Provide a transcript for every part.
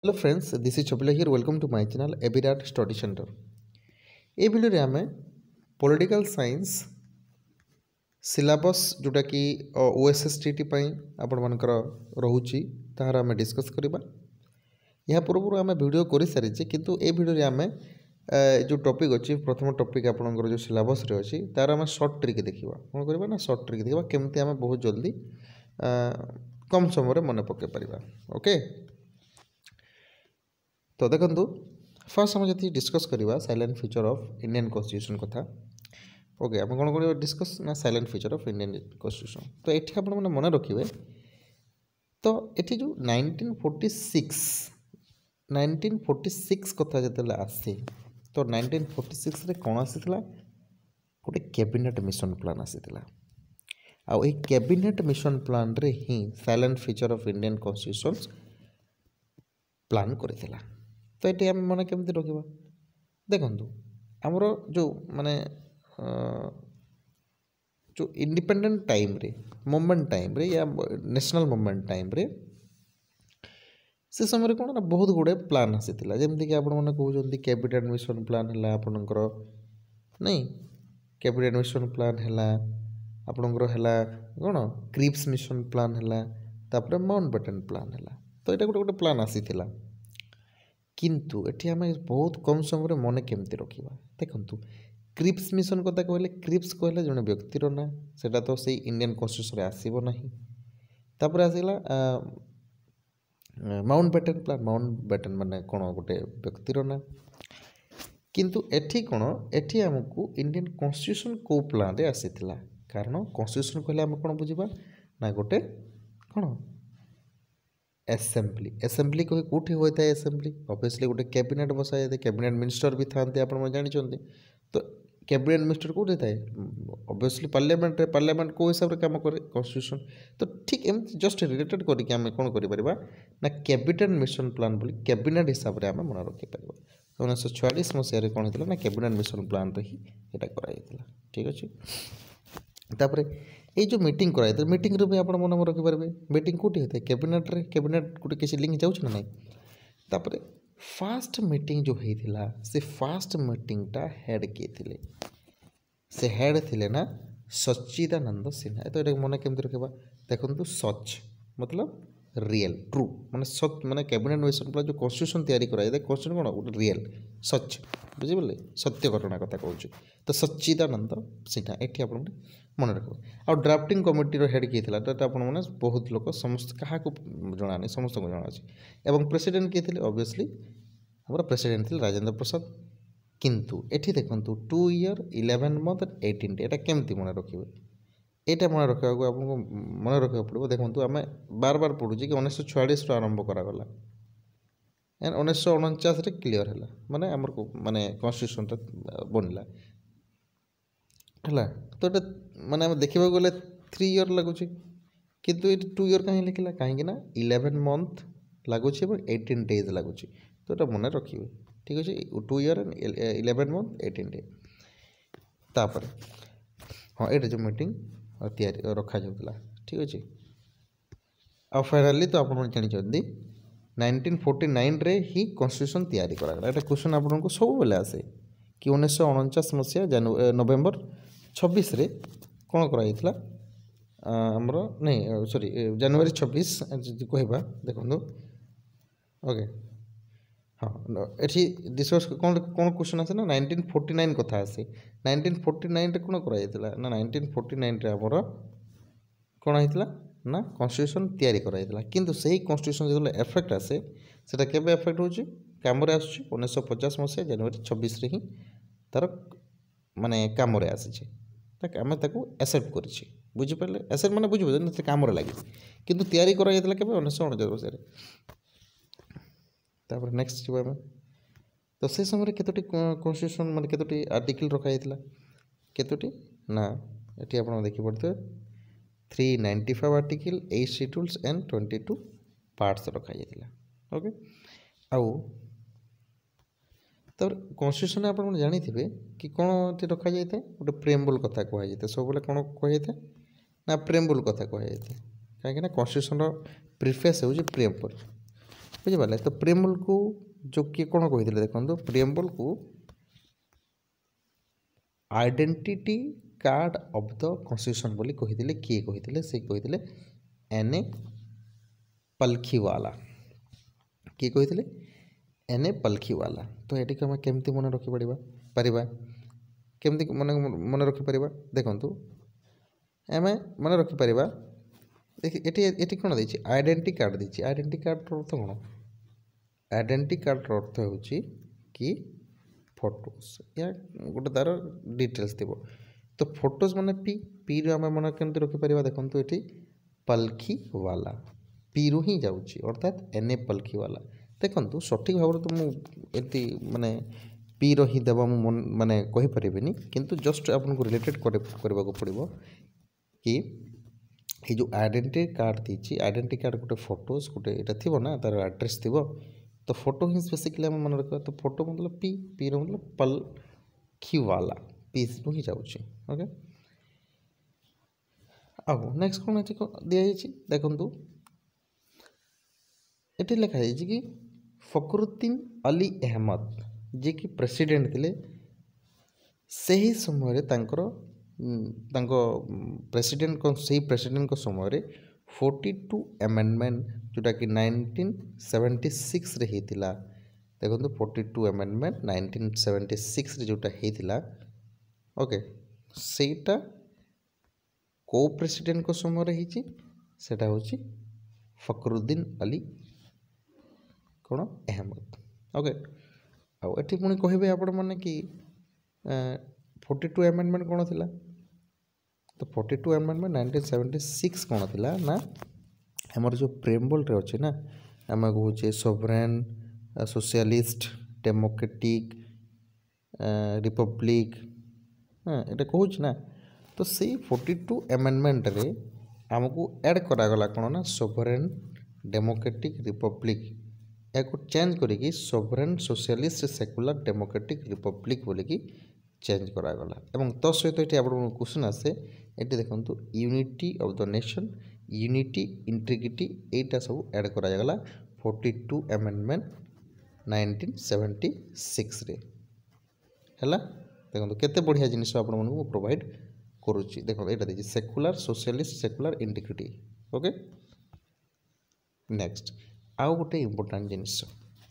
Hello friends, this is Chapila here. Welcome to my channel Abirat study centre. ये video रे आमे political science syllabus जोटा कि ओएसएसटीटी पई आपण मानकर रहउची ताहार आमे डिस्कस करबा। या पूर्व आमे वीडियो करि सारी छी, किंतु ए वीडियो रे आमे जो टॉपिक अछि प्रथम टॉपिक आपनकर जो सिलेबस रे अछि तार आमे शॉर्ट ट्रिक देखिबा। कोन करबा ना शॉर्ट ट्रिक देखिबा केमते आमे बहुत जल्दी कम समय रे मने पके परिबा। ओके, तो देखो फर्स्ट आम जी डिस्कस करवा silent feature of Indian constitution कथा। ओके, आम कौन कर डिस्कस ना silent feature of Indian constitution. तो ये आप मन रखिए, तो ये जो 1946 कथा जो आसे, तो 1946 रे कौन आसीथिला गोटे कैबिनेट मिशन प्लान आसीथिला। आ कैबिनेट मिशन प्लान रे ही salient feature of Indian constitution plan करिथिला। तो ये आम मन केमती रखा देखु आमर जो माने जो इंडिपेंडेंट टाइम रे मोमेंट टाइम रे या नेशनल मोमेंट टाइम रे से समय कौन ना बहुत गुड़े प्लान आसीथिला। जेमती कि आपण माने कहउछन्ती कैबिनेट मिशन प्लान हैला आपनकर नहीं, कैबिनेट मिशन प्लान हैला आपनकर हैला कोन क्रिप्स मिशन प्लान हैला, तापर माउंटबेटन प्लान हैला। तो ये गोटे प्लान आसीथिला, किंतु एठी आम बहुत कम समय मन केमती रखा देखु। क्रिप्स मिशन कथा कहले, क्रिप्स कहले जड़े व्यक्तिर ना, सेटा तो से इंडियन कॉन्स्टिट्यूशन आसब ना। तापर आसला माउंटबेटन प्लान, माउंटबेटन माने कौन गोटे व्यक्तिर ना। किंतु एठी कौन एठी आमको इंडियन कॉन्स्टिट्यूशन को प्लान रे आसीथिला, कारण कॉन्स्टिट्यूशन कहले आम कौन बुझा ना गोटे कौन एसेम्बली। एसेम्बली कहे कौटी होता है एसेम्बली, ऑब्वियसली गोटे कैबिनेट बसा जाए, कैबिनेट मिनिस्टर भी था आप जानते। तो कैबिनेट मिनिस्टर कौटे थाए ऑब्वियसली पार्लियामेंट रे, पार्लियामेंट को हिसाब से काम करे कॉन्स्टिट्यूशन। तो ठीक एमती जस्ट रिलेटेड करके आम कौन करिपरिबा ना कैबिनेट मिशन प्लान बोली कैबिनेट हिसाब से आम मन रखिपर। 1946 मसीह कौन होता ना कैबिनेट मिशन प्लान रे ही यहाँ कराइला। ठीक अच्छे, तापर ये जो मीटिंग कराई मीटिंग रे भी आप मन रखिपारे मीटिंग कौटी होता है कैबिनेट रे, कैबिनेट गोटे किसी लिंक जाऊँ ना नहीं। तापर फास्ट मीटिंग जो होता से फास्ट मीटिंगटा हेड किए थे, से हेड थे ना सच्चिदानंद सिन्हा। तो ये मन केमती रखा देखो, सच मतलब रियल ट्रू माने सच माने कैबिनेट मिशन प्लान जो कॉन्स्टिट्यूशन तैयारी कराई कॉन्स्टिट्यूशन कौन गोटे रियल सच बुझे सत्य घटना कथा कहूँ। तो सच्चिदानंद सिन्हा ये आप मन रख। आ ड्राफ्टिंग कमिटी हेड किए थे तो आप बहुत लोग समस्त क्या जना नहीं समस्त को जना अच्छे। प्रेसिडेंट किए थे ऑब्वियसली हमारा प्रेसिडेंट थे राजेंद्र प्रसाद। किंतु एठी देखो 2 year 11 month 18 day एटा केमती मन रखिए, यहाँ मन रखा आपको मन रखा पड़ो। देखो आम बार बार पढ़ुचे कि 1946 आरंभ करागला, 1949 क्लीयर है माने आमर माने कॉन्स्टिट्यूशन बनला है। तो ये माने आम देखा गले 3 year लगुच, किंतु ये 2 year कहीं लिखला कहीं 11 month लगुच 18 days लगुच। तो ये मन रखिए ठीक अच्छे, 2 year 11 month 18 day। तापर हाँ ये जो मीटिंग तैयारी रखा जाऊला ठीक अच्छे। आ फाइनाली तो आप जानते 1949 रे ही कॉन्स्टिट्यूशन तैयारी करागला। ये क्वेश्चन आपको सब बेले आसे कि 1949 मसीहा नवेम्बर 26 रे कौन कराइला आमर नहीं सॉरी जनवरी 26 कहवा देखो। ओके हाँ ये डिस्कस कौन कौन क्वेश्चन आसे ना 1949 कथा आसे। 1949 रे कौन कराइला ना 1949 रे आमर कौन होता ना कॉन्स्टिट्यूशन तैयारी कराइला। किंतु सही कॉन्स्टिट्यूशन जो एफेक्ट आसे सेटा केबे एफेक्ट होची काम रे आसुची 1950 मसीहा जनवरी 26 रे ही तार माने काम रे आसीचे। ताक आमे ताको एक्सेप्ट करिछि बुझि पड़ले। एक्सेप्ट माने बुझिबो जे काम रे लागि, किंतु तैयारी करा जायतला केबे 1949 मसीहा रे। तापर नेक्स्ट जीवा में तो से समय केतोटी कॉन्स्टिट्यूशन माने केतोटी आर्टिकल रखा जायतला केतोटी ना एठी आपण देखि पड़ते 395 आर्टिकल 8 शेड्यूल्स एंड 22 पार्ट्स रखा जायतला। ओके आउ तब कॉन्स्टिट्यूशन आप जानी थे कि कौन रखा जाए गोटे प्रेम्बुल कथा कहुए सब बेले कौन कहुए ना प्रेम्बुल कथा कहुए कहीं कॉन्स्टिट्यूशन प्रिफेस हो प्रेम्बुल। बुझिपारे। तो प्रियम्बल को जो किए कौन कही देखो प्रियम्बल को identity card of the constitution बोली कही किए कही से कही एन ए पल्खीवाला किए कही एन ए पल्खीवाला। तो ये आम केमती मन रखिपर पारिबा केमती मन रखिपर देखु आम मन रखिपर ये कौन दे आइडेंटिटी कार्ड दे आइडेंटिटी कार्ड अर्थ कौन आइडेंटिटी कार्ड अर्थ हो कि फोटोज या गोटे तार डिटेल्स थी। तो फोटोज माने पी रू आम मन केमती रखिपर देखो ये पल्खीवाला पी रु ही जाऊँगी अर्थात एन ए पल्खीवाला। देखो सठिक भाव तो मुझे माने पी रही देवा माने कहीपरि किंतु जस्ट आपको रिलेटेड करने को पड़ो कि ये जो आइडेंटिटी कार्ड दीची आइडेंटिटी कार्ड गोटे फोटोज गोटे यहाँ थी ना तार एड्रेस थी। तो फोटो ही बेसिकली आम मन रखा। तो फोटो मतलब पी रो मतलब पल्खीवाला पी रु ही जाऊँगी। ओके आउ नेक्स्ट कौन दिखाई देखु ये लिखाई कि फखरुद्दीन अली अहमद जी कि प्रेसिडेंट थे से ही समय प्रेसिडेंट को समय 42 अमेंडमेंट जोटा कि 1976 रे होता। देखो 42 अमेंडमेंट 1976 रे जोटा होता। ओके सेटा को प्रेसिडेंट को समय सेटा होची फखरुद्दीन अली कौन अहमद। ओके आठी पुणी कहे आपण मैंने कि 42 अमेंडमेंट कौन थी। तो 42 अमेंडमेंट 1976 कौन थी ना आमर जो प्रेम्बल रे अच्छे ना आम कहे सोवरेन सोशलिस्ट डेमोक्रेटिक रिपब्लिक हाँ ये कहूँ ना। तो से 42 अमेंडमेंट रे आमको ऐड करागला कौन ना सोवरेन डेमोक्रेटिक रिपब्लिक या चेंज करी sovereign socialist secular democratic republic बोलिकी चेंज करागला। एवं तो सहित ये आप क्वेश्चन आसे ये देखो unity of the nation unity integrity एटा सब ऐड करागला 42 अमेंडमेंट 1976 रे हैला। देखो केते बढ़िया जिनिस आपण मानू प्रोवाइड करूची। देखो एटा देखि secular socialist secular integrity. Okay next आउ गोटे इम्पोर्टाट जिनिस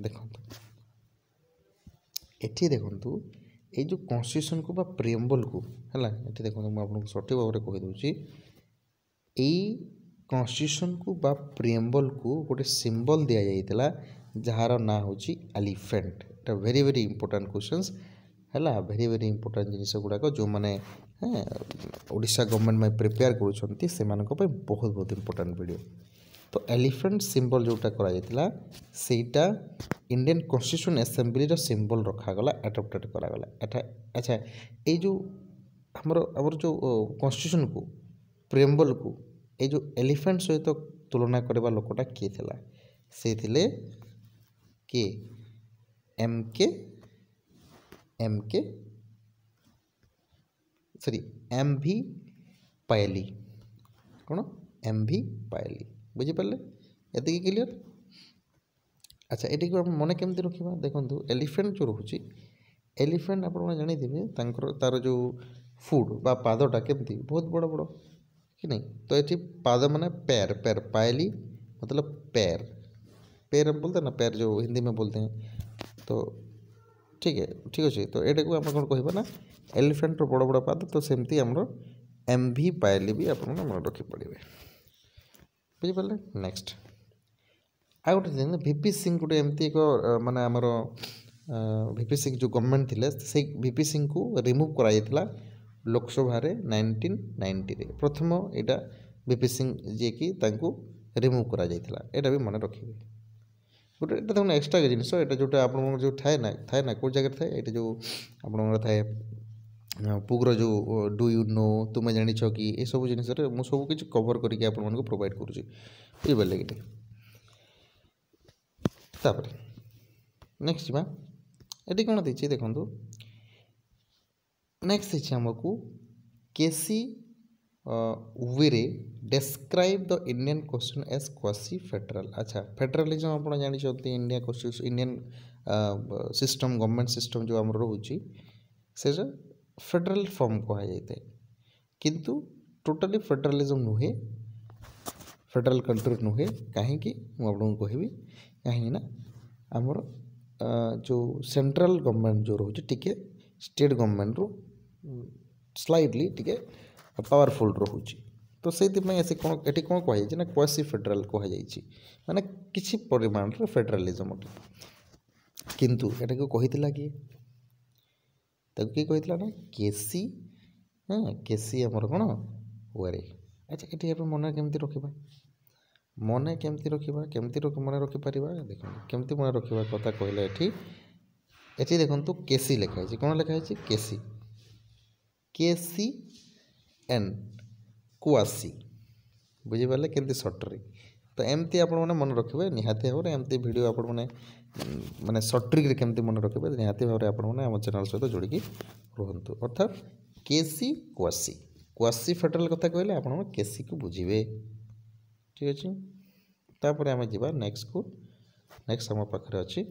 देखो ये देखु ये जो कॉन्स्टिट्यूशन को बा प्रियम्बल को है ये देखो मुझे आपको सठिक भाव में कहीदे यही कॉन्स्टिट्यूशन को बा प्रियम्बल को गोटे सिंबल दि जाता जार ना हूँ एलिफेंट। एटा वेरी वेरी इंपोर्टेंट क्वेश्चंस है वेरी वेरी इंपोर्टेंट जिनिस गुड़ाक जो मैंने ओडिशा गवर्नमेंट में प्रिपेयर कर बहुत बहुत इंपोर्टेंट वीडियो। तो एलिफेंट सिंबल जोटा कराइला सेटा इंडियन कॉन्स्टिट्यूशन असेंबली सिंबल रखागला एडप्टेड करागला। अच्छा ये जो हमर जो कॉन्स्टिट्यूशन को प्रियम्बल को ये जो एलिफेंट सहित तुलना करवा लोकटा किए थिला से थिले के एम भी पायली कौन एम भी पायली बुझीपारे ये क्लियर। अच्छा ये मन केमती रखा देखो एलिफेंट जो रोचे एलिफेंट आप जानी तार जो फुड बा पादटा केमती बहुत बड़ बड़ कि नहीं। तो ये पाद माने पैर पैर पायली मतलब पैर पैर हम बोलते हैं ना पैर जो हिंदी में बोलते हैं। तो ठीक है ठीक अच्छे। तो ये आम कौन कह ना एलिफेंट बड़ बड़ पाद तो सेमती आम एम भी पायली भी आप मन रखिपड़े बुझीपारे। नेक्स्ट आ गोटे वीपी सिंह गोटे एमती एक माने आमर वीपी सिंह जो गवर्नमेंट थिले से वीपी सिंह को रिमूव कराइला लोकसभा 1990 रे प्रथम यहाँ वीपी सिंह जी की रिमूव करा यहाँ भी मन रखिए। गोटे देखो एक्सट्रा जिनिस यहाँ जोटा आप जो थाए ना कौ जगह थाए ये जो आप थाए पुग्र जो डू यू नो तुम्हें जान कि ये सब जिन मुझे सब किसी कवर करके आपको प्रोवाइड करुँची बुझिपारे कि तापर नेक्स्ट जा ये कौन देखिए देखो नेक्स्ट देखिए आमको केसी वे describe the Indian constitution as quasi federal. अच्छा फेडरालिज्म आप जानते India constitution Indian system government system जो आम रोचे से फेडरल फॉर्म कहुए किंतु टोटाली फेडरालिज्म नुहे फेडरल कंट्री नुहे कहीं मुझे कहबी कहीं आमर जो सेंट्रल गवर्नमेंट जो रोचे टिके स्टेट गवर्नमेंट रू स्लाइटली टिके पावरफुल रोचे तो से कौन ये कौन कहुई ना क्वासी फेडराल कहुई माने किसी परिमाण फेडरालिज्म किंतु एटा को कही किए किए कही ना केसी हाँ केसी आमर कौन ओरे अच्छा ये मन केमती रखा मन केमती रखा केमती मन रखिपर देख केमती मन रखा कथा कहले ये देखो केसी लिखाई कौन लिखाई केसी केसी एन क्वासी बुझीपारे केमती सर्ट्रे तो एमती आप मन रखिए निहाती भाव में एमती वीडियो आप माने सर्ट्रिक केमती मन रखिए निहाती भाव में आप चैनल सहित जोड़िकी रुहतु अर्थात केसी क्वासी क्वासी फेडराल कथा कहले आप केसी को बुझे ठीक अच्छे तापर आम जा नेक्स्ट को नेक्स्ट आम पाखे अच्छी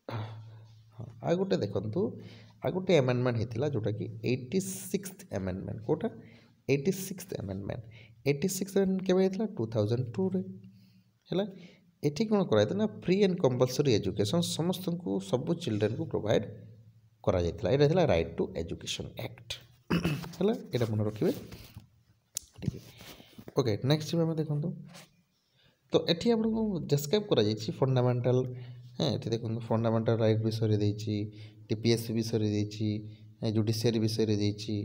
आ गोटे देखु आ गोटे एमेंडमेंट होता जोटा कि 86th amendment Kota 86th amendment 86th amendment केवे होता 2002 रे हैला एठी कोन कराइता ना फ्री एंड कंपलसरी एजुकेशन समस्त को सब चिल्ड्रन को प्रोवाइड करा जायतला एटा थिला राइट टू एजुकेशन एक्ट हैला एटा मन रखिबे ठीक है ओके नेक्स्ट में देखंतु तो एठी आपको डिस्क्राइब करा जायछि फंडामेंटल हाँ ये देखो फंडामेंटल राइट विषय देछि टीपीएससी विषय देछि जुडिशियरी विषय देछि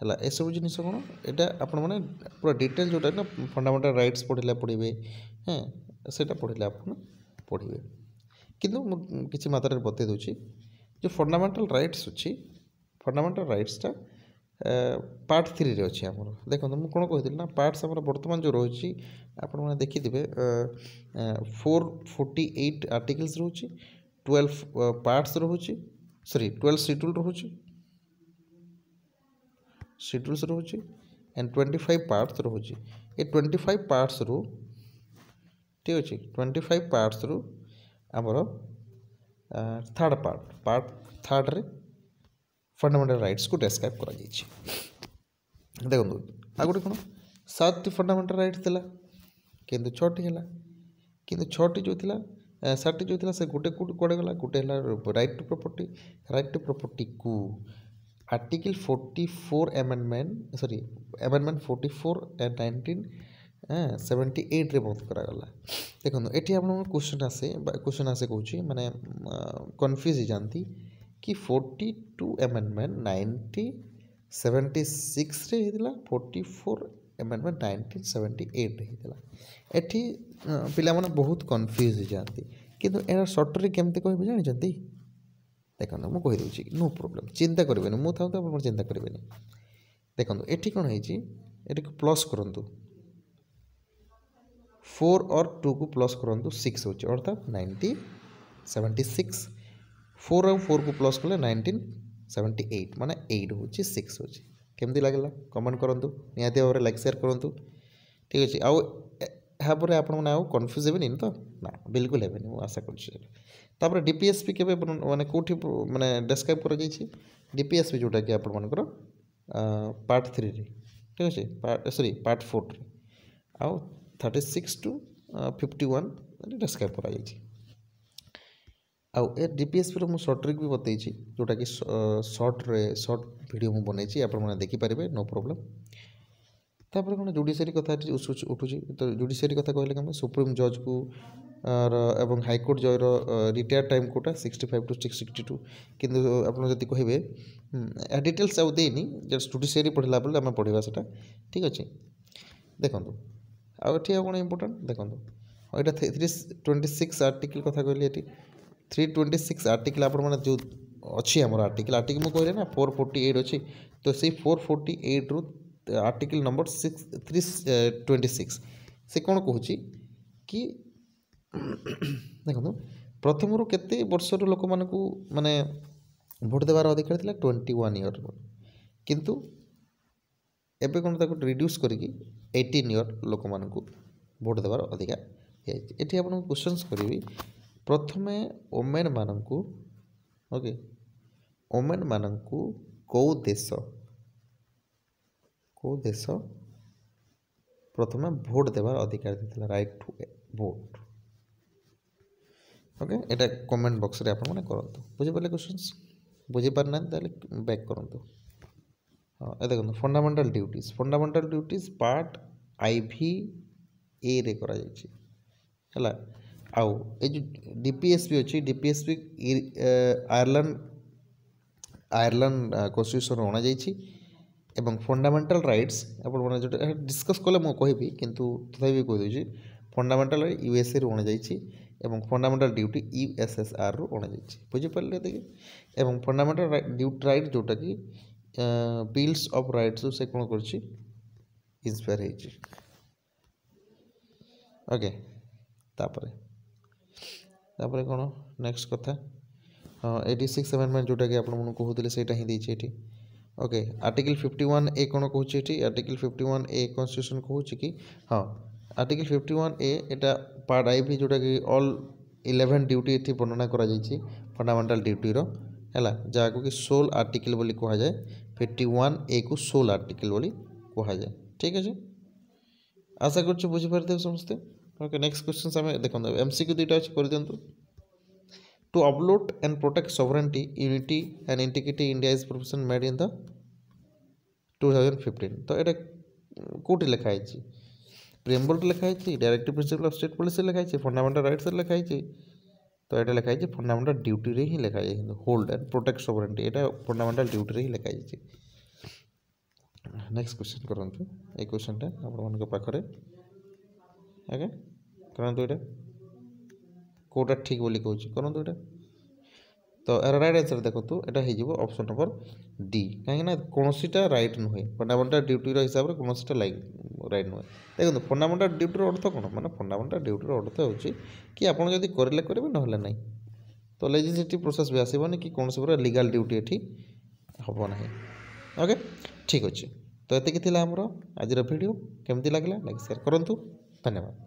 हला ए सब जिनिस कौन यहाँ आपण मैंने पूरा डिटेल जोटा ना फंडामेंटल राइट्स पढ़ले पढ़े हाँ सेटा पढ़ले आप पढ़े किंतु किसी मात्रा बतई दूसरी जो फंडामेंटल राइट्स अच्छी फंडामेंटल राइट्सटा पार्ट 3 रे अच्छी आमर देखो मुझे कौन कही ना पार्ट्स आम बर्तमान जो रही आपण मैंने देखिथे 448 आर्टिकल्स रोचे 12 पार्ट्स रोचे सॉरी 12 शेड्यूल रोचे शेड्यूल्स रोचे एंड 25 पार्ट्स रोचे ये 25 पार्ट्स रू ठीक अच्छे 25 पार्ट्स रू आमर थर्ड पार्ट थर्ड रे फंडामेंटल राइट्स को डिस्क्राइब करा देखो आ गोटे कौन 7टी फंडामेंटल राइट्स थिला किंतु 6टी है किंतु 6टी जो थिला 7टी जो थिला से गोटे कुआड़े गला गोटे है राइट टू प्रॉपर्टी को article 44 amendment sorry amendment 44 and 1978 रे बंद करागला देखो ये आप क्वेश्चन आसे कौन माने कन्फ्यूज हो जाती कि 42 एमेंडमेंट 1976 रे हितला 44 एमेंडमेंट 1978 रे हितला एठी पिला माने बहुत कन्फ्यूज हो जाती किंतु एरा शॉर्ट रे केमते कहबे जानि जंती देखो ना मु कहि दउची नो प्रॉब्लम चिंता करबेनी मु थाउ त आपण चिंता करबेनी देखो एठी कोन है जी एठी को प्लस करंतु 4 और 2 को प्लस करंतु 6 होची अर्थात 1976 4 और 4 को प्लस कले 1978 माने 8 होची 6 होची केमती लागला कमेंट करंतु निहाती भाव लाइक शेयर करंतु ठीक अछि आउ हाँ आपण मैंने आउ कन्फ्यूज हेबेनी तो ना बिल्कुल हेबेनी मु आशा करछि तापर डीपीएसपी केबे माने कोठी माने डिस्क्राइब करा जायछि डीपीएसपी जोटा कि आपण मानकर पार्ट 3 रे ठीक अछि सॉरी पार्ट 4 रे आउ 36 टू 51 डिस्क्राइब करा जायछि आउ ए डीपीएसपी रो मु शॉर्ट ट्रिक भी बतैछि जोटा कि शॉर्ट वीडियो मु बनैछि आपण माने देखि पारिबे नो प्रॉब्लम तापर कौन जुडिशियरी कथा उठू तो जुडिशियरी कथा कहले कि सुप्रीम जज को एवं हाईकोर्ट जज रिटायर टाइम कोटा 65 टू 62 किंतु आपन जदि कहबे डिटेल्स आउ देनी जस्ट जुडिशियरी पढ़ला बेले आम पढ़ा सेटा ठीक अच्छे देखो आउ कौन इम्पोर्टाट देखो यहाँ 326 आर्टिकल कथा कहली ये 326 आर्टिकल आप जो अच्छी आम आर्टिकल मुझे कहले ना 448 अच्छी तो से 448 रु आर्टिकल नंबर 326 से कौन कहूँ कि देखो प्रथम रू केते वर्ष लोक मानू माने भोट देवार अधिकार था 21 ईयर किंतु एबे कौन ताको रिड्यूस करके 18 इयर लोक मानकु भोट देवार अधिकार ये आपको क्वेश्चंस करी प्रथमे ओमेन मानकु ओके ओमेन मानकु कौ देश प्रथमे भोट देवार अधिकार देता right to vote okay Etah comment box रे आपण माने करंतु बुझि पाले क्वेश्चंस बुझि पार ना ताले बैक करंतु हां ए देखो फंडामेंटल ड्यूटीज पार्ट आईवी ए रे करा जाय छी हला आउ ए जो डीपीएसपी अछि डीपीएसपी आयरलैंड कॉन्स्टिट्यूशन होना जाय छी एवं फंडामेंटल राइट्स आपण माने जो डिस्कस कले मो कहबी किंतु तथापि कह दउची फंडामेंटल यूएसए रो होना जाय छी एवं फंडामेंटल ड्यूटी यूएसएसआर रो होना जाय छी बुझि पाले देखि एवं फंडामेंटल ड्यूटी राइट जोटा कि बिल्स ऑफ राइट्स से कोन करछि इंस्पायर हे छी ओके तापरे कोन नेक्स्ट कथा 86 अमेंडमेंट जोटा कि आपण मन कहउतले सेटा ही दै छी एठी ओके आर्टिकल 51 ए कोन कहउछि एठी आर्टिकल 51 ए कॉन्स्टिट्यूशन कहउछि कि हां आर्टिकल 51 ए एटा पार्ट आई भी जोटा कि ऑल 11 ड्यूटी एठी वर्णना करा जाय छी फंडामेंटल ड्यूटी रो हैला जाको कि 16 आर्टिकल बोली कहा जाय 51 ए को 16 आर्टिकल बोली कहा जाय ठीक है आशा करछु बुझि परते समझते ओके नेक्स्ट क्वेश्चन हमें देखो एमसीक्यू दुटा अछि कर दियंतु to uphold and protect sovereignty unity and integrity India is provision made in the 2015 तो एटा कोठी लिखा है छी प्रिएम्बल लिखा है directive principle of state policy लिखा है फंडामेंटल राइट्स लिखा है तो ये लिखा है फंडामेंटल ड्यूटी रे ही लिखा है hold and protect sovereignty Etah fundamental duty रे ही लिखा है नेक्स्ट क्वेश्चन करंतु ए क्वेश्चनटा आपण मन के पाखरे ओके करंतु एटा कोटा ठीक बोली कहूँ करंतु एटा तो यार राइट आंसर देखो तो एटा हे जिवो ऑप्शन नंबर डी कहीं ना कोनोसीटा राइट नुहे फंडामेंटल ड्यूटी रो हिसाब रे कोनोसीटा राइट नुहे देखो फंडामेंटल ड्यूटी रो अर्थ कोन माने फंडामेंटल ड्यूटी रो अर्थ होची कि आपण जदी करले करबे न हले नै तो लेजिस्लेटिव प्रोसेस भी आसीबोनी कि कोनोसी पूरा लीगल ड्यूटी एठी हबो नाही ओके ठीक अछि तो एते कि थिला हमरो आज रो वीडियो केमति लागला लाइक शेयर करंतु धन्यवाद।